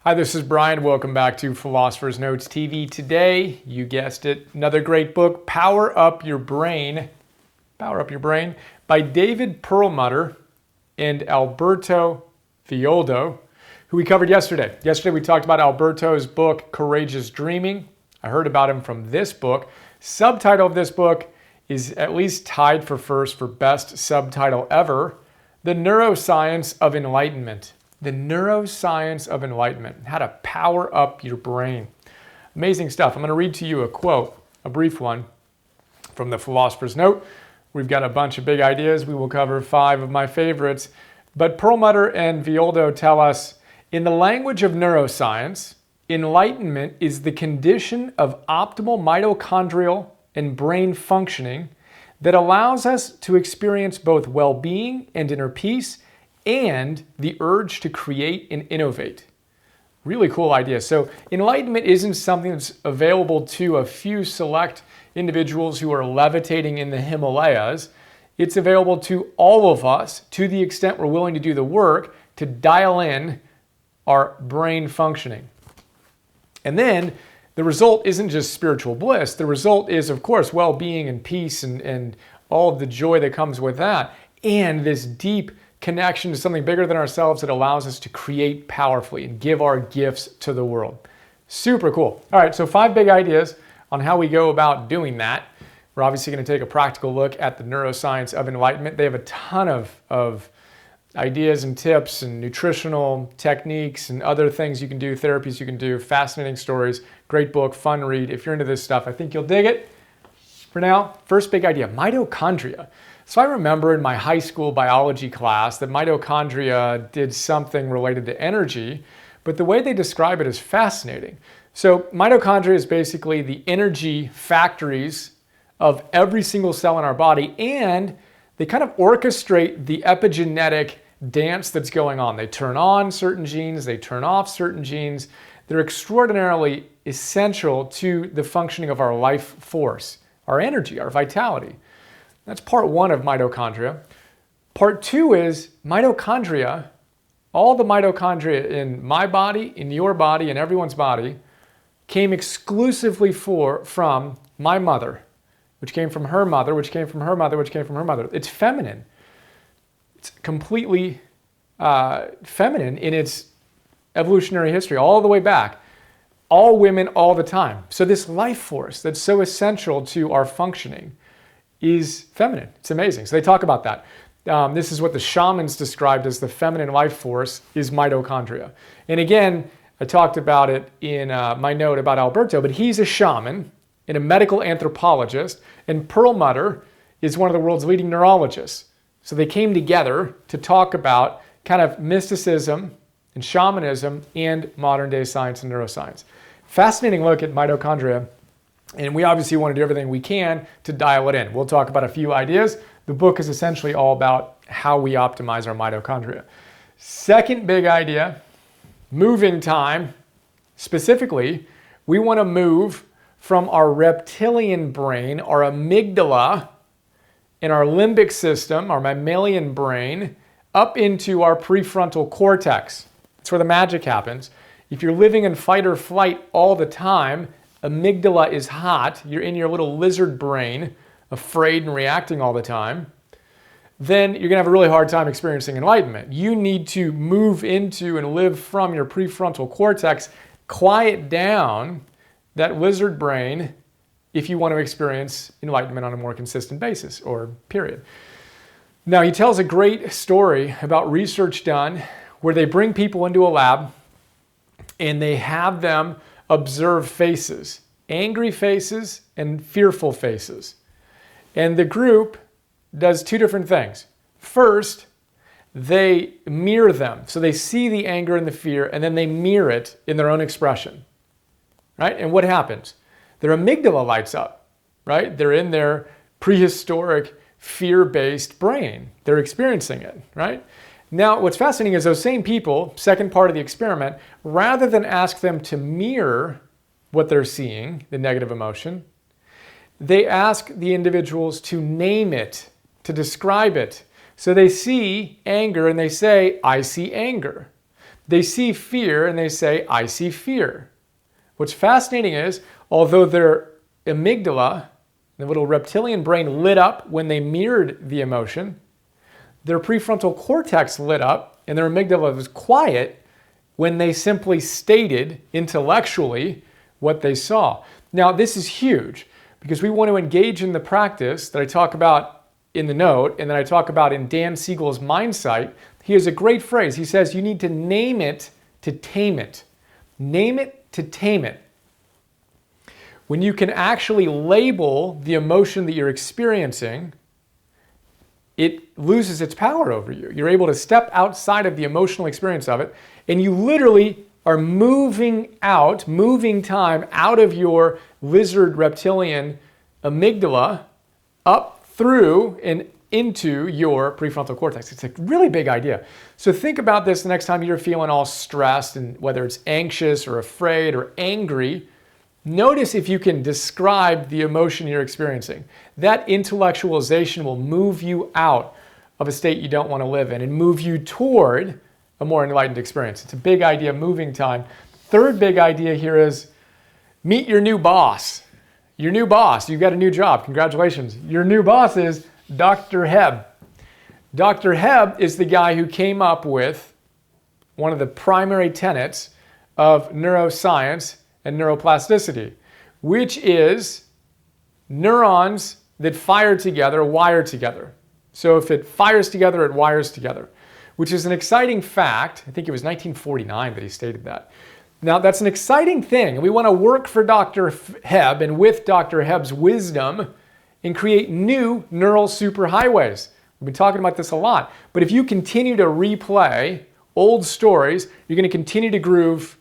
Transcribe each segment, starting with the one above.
Hi, this is Brian. Welcome back to Philosopher's Notes TV. Today, you guessed it, another great book, Power Up Your Brain. Power Up Your Brain by David Perlmutter and Alberto Villoldo, who we covered yesterday. Yesterday, we talked about Alberto's book, Courageous Dreaming. I heard about him from this book. Subtitle of this book is at least tied for first for best subtitle ever, The Neuroscience of Enlightenment. The Neuroscience of Enlightenment, how to power up your brain. Amazing stuff. I'm going to read to you a quote, a brief one, from the Philosopher's Note. We've got a bunch of big ideas. We will cover 5 of my favorites. But Perlmutter and Villoldo tell us, in the language of neuroscience, enlightenment is the condition of optimal mitochondrial and brain functioning that allows us to experience both well-being and inner peace and the urge to create and innovate. Really cool idea. So enlightenment isn't something that's available to a few select individuals who are levitating in the Himalayas. It's available to all of us to the extent we're willing to do the work to dial in our brain functioning. And then the result isn't just spiritual bliss. The result is, of course, well-being and peace and all of the joy that comes with that, and this deep connection to something bigger than ourselves that allows us to create powerfully and give our gifts to the world. Super cool. All right, so 5 big ideas on how we go about doing that. We're obviously going to take a practical look at the neuroscience of enlightenment. They have a ton of ideas and tips and nutritional techniques and other things you can do, therapies you can do, fascinating stories, great book, fun read. If you're into this stuff, I think you'll dig it. For now, first big idea, mitochondria. So I remember in my high school biology class that mitochondria did something related to energy, but the way they describe it is fascinating. So mitochondria is basically the energy factories of every single cell in our body, and they kind of orchestrate the epigenetic dance that's going on. They turn on certain genes, they turn off certain genes. They're extraordinarily essential to the functioning of our life force, our energy, our vitality. That's part 1 of mitochondria. Part 2 is mitochondria. All the mitochondria in my body, in your body, in everyone's body came exclusively from my mother, which came from her mother, which came from her mother, which came from her mother. It's feminine. It's completely feminine in its evolutionary history, all the way back. All women, all the time. So this life force that's so essential to our functioning is feminine. It's amazing. So they talk about that. This is what the shamans described as the feminine life force is mitochondria. And again, I talked about it in my note about Alberto, but he's a shaman and a medical anthropologist, and Perlmutter is one of the world's leading neurologists. So they came together to talk about kind of mysticism and shamanism and modern day science and neuroscience. Fascinating look at mitochondria. And we obviously want to do everything we can to dial it in. We'll talk about a few ideas. The book is essentially all about how we optimize our mitochondria. Second big idea, moving time. Specifically, we want to move from our reptilian brain, our amygdala, and our limbic system, our mammalian brain, up into our prefrontal cortex. That's where the magic happens. If you're living in fight or flight all the time, amygdala is hot, you're in your little lizard brain, afraid and reacting all the time, then you're going to have a really hard time experiencing enlightenment. You need to move into and live from your prefrontal cortex, quiet down that lizard brain if you want to experience enlightenment on a more consistent basis or period. Now, he tells a great story about research done where they bring people into a lab and they have them observe faces, angry faces and fearful faces. And the group does 2 different things. First, they mirror them. So they see the anger and the fear, and then they mirror it in their own expression. Right? And what happens? Their amygdala lights up, right? They're in their prehistoric fear-based brain. They're experiencing it, right? Now, what's fascinating is those same people, second part of the experiment, rather than ask them to mirror what they're seeing, the negative emotion, they ask the individuals to name it, to describe it. So they see anger and they say, I see anger. They see fear and they say, I see fear. What's fascinating is, although their amygdala, the little reptilian brain, lit up when they mirrored the emotion, their prefrontal cortex lit up and their amygdala was quiet when they simply stated intellectually what they saw. Now, this is huge because we want to engage in the practice that I talk about in the note and that I talk about in Dan Siegel's Mindsight. He has a great phrase. He says, you need to name it to tame it. Name it to tame it. When you can actually label the emotion that you're experiencing, it loses its power over you. You're able to step outside of the emotional experience of it, and you literally are moving time out of your lizard reptilian amygdala up through and into your prefrontal cortex. It's a really big idea. So think about this the next time you're feeling all stressed, and whether it's anxious or afraid or angry, notice if you can describe the emotion you're experiencing. That intellectualization will move you out of a state you don't want to live in and move you toward a more enlightened experience. It's a big idea, moving time. Third big idea here is meet your new boss. Your new boss, you've got a new job, congratulations. Your new boss is Dr. Hebb. Dr. Hebb is the guy who came up with one of the primary tenets of neuroscience and neuroplasticity, which is neurons that fire together, wire together. So if it fires together, it wires together, which is an exciting fact. I think it was 1949 that he stated that. Now, that's an exciting thing, and we want to work for Dr. Hebb and with Dr. Hebb's wisdom and create new neural superhighways. We've been talking about this a lot, but if you continue to replay old stories, you're going to continue to groove.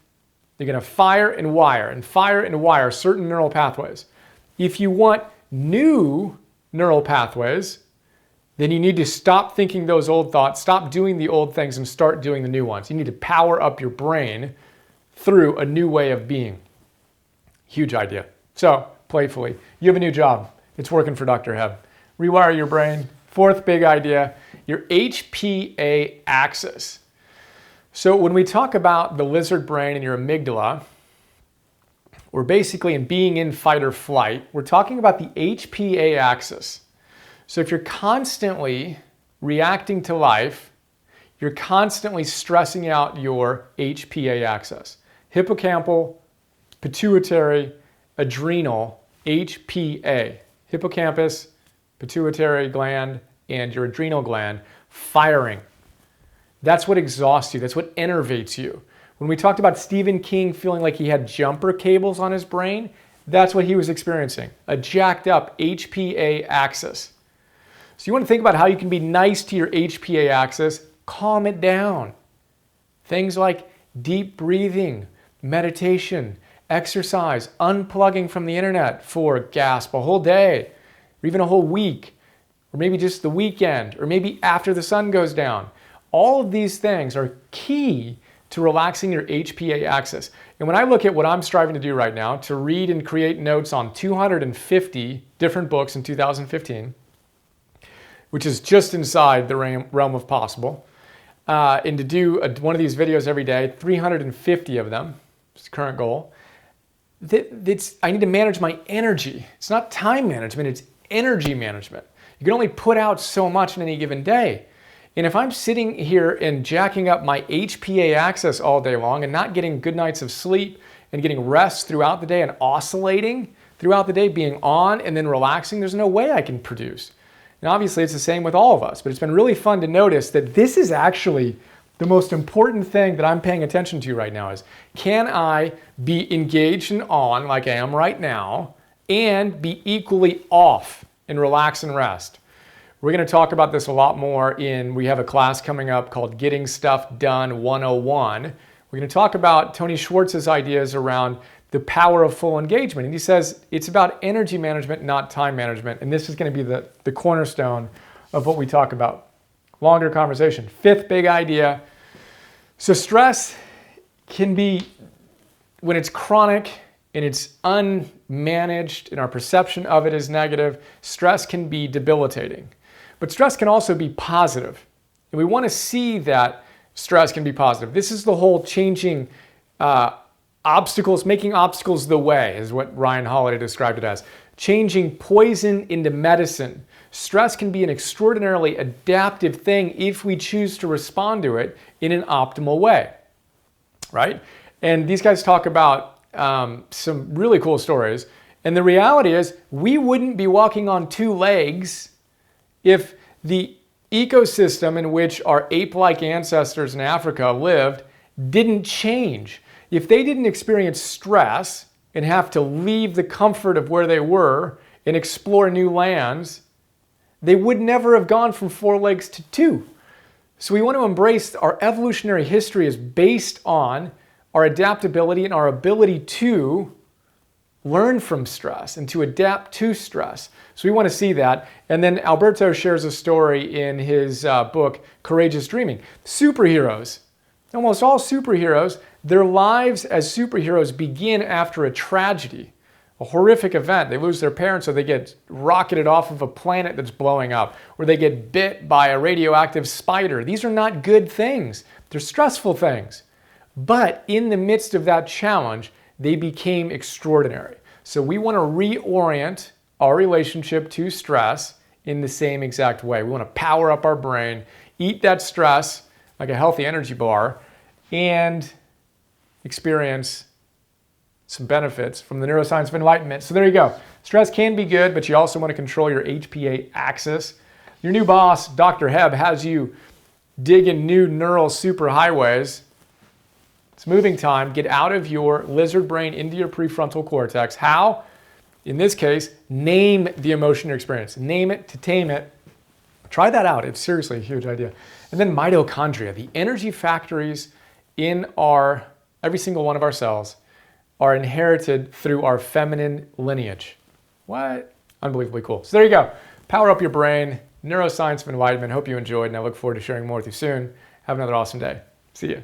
You're going to fire and wire certain neural pathways. If you want new neural pathways, then you need to stop thinking those old thoughts, stop doing the old things, and start doing the new ones. You need to power up your brain through a new way of being. Huge idea. So, playfully, you have a new job. It's working for Dr. Hebb. Rewire your brain. Fourth big idea, your HPA axis. So when we talk about the lizard brain and your amygdala, we're basically in being in fight or flight. We're talking about the HPA axis. So if you're constantly reacting to life, you're constantly stressing out your HPA axis. Hippocampal, pituitary, adrenal, HPA. Hippocampus, pituitary gland, and your adrenal gland firing. That's what exhausts you. That's what enervates you. When we talked about Stephen King feeling like he had jumper cables on his brain, that's what he was experiencing, a jacked up HPA axis. So you want to think about how you can be nice to your HPA axis, calm it down. Things like deep breathing, meditation, exercise, unplugging from the internet for, gasp, a whole day, or even a whole week, or maybe just the weekend, or maybe after the sun goes down. All of these things are key to relaxing your HPA axis. And when I look at what I'm striving to do right now, to read and create notes on 250 different books in 2015, which is just inside the realm of possible, and to do one of these videos every day, 350 of them, is the current goal. I need to manage my energy. It's not time management, it's energy management. You can only put out so much in any given day. And if I'm sitting here and jacking up my HPA axis all day long and not getting good nights of sleep and getting rest throughout the day and oscillating throughout the day, being on and then relaxing, there's no way I can produce. And obviously it's the same with all of us, but it's been really fun to notice that this is actually the most important thing that I'm paying attention to right now is, can I be engaged and on like I am right now and be equally off and relax and rest? We're going to talk about this a lot more we have a class coming up called Getting Stuff Done 101. We're going to talk about Tony Schwartz's ideas around the power of full engagement. And he says it's about energy management, not time management. And this is going to be the cornerstone of what we talk about. Longer conversation. Fifth big idea. So stress can be, when it's chronic and it's unmanaged and our perception of it is negative, stress can be debilitating. But stress can also be positive. And we want to see that stress can be positive. This is the whole changing obstacles, making obstacles the way, is what Ryan Holiday described it as. Changing poison into medicine. Stress can be an extraordinarily adaptive thing if we choose to respond to it in an optimal way, right? And these guys talk about some really cool stories. And the reality is, we wouldn't be walking on two legs if the ecosystem in which our ape-like ancestors in Africa lived didn't change. If they didn't experience stress and have to leave the comfort of where they were and explore new lands, they would never have gone from 4 legs to 2. So we want to embrace our evolutionary history is based on our adaptability and our ability to learn from stress and to adapt to stress. So we want to see that. And then Alberto shares a story in his book, Courageous Dreaming. Superheroes, almost all superheroes, their lives as superheroes begin after a tragedy, a horrific event. They lose their parents, or they get rocketed off of a planet that's blowing up, or they get bit by a radioactive spider. These are not good things. They're stressful things. But in the midst of that challenge, they became extraordinary. So we want to reorient our relationship to stress in the same exact way. We want to power up our brain, eat that stress like a healthy energy bar, and experience some benefits from the neuroscience of enlightenment. So there you go. Stress can be good, but you also want to control your HPA axis. Your new boss, Dr. Hebb, has you digging new neural superhighways. It's moving time. Get out of your lizard brain into your prefrontal cortex. How? In this case, name the emotion you're experiencing. Name it to tame it. Try that out. It's seriously a huge idea. And then mitochondria, the energy factories in every single one of our cells, are inherited through our feminine lineage. What? Unbelievably cool. So there you go. Power up your brain, neuroscience of enlightenment. Hope you enjoyed, and I look forward to sharing more with you soon. Have another awesome day. See you.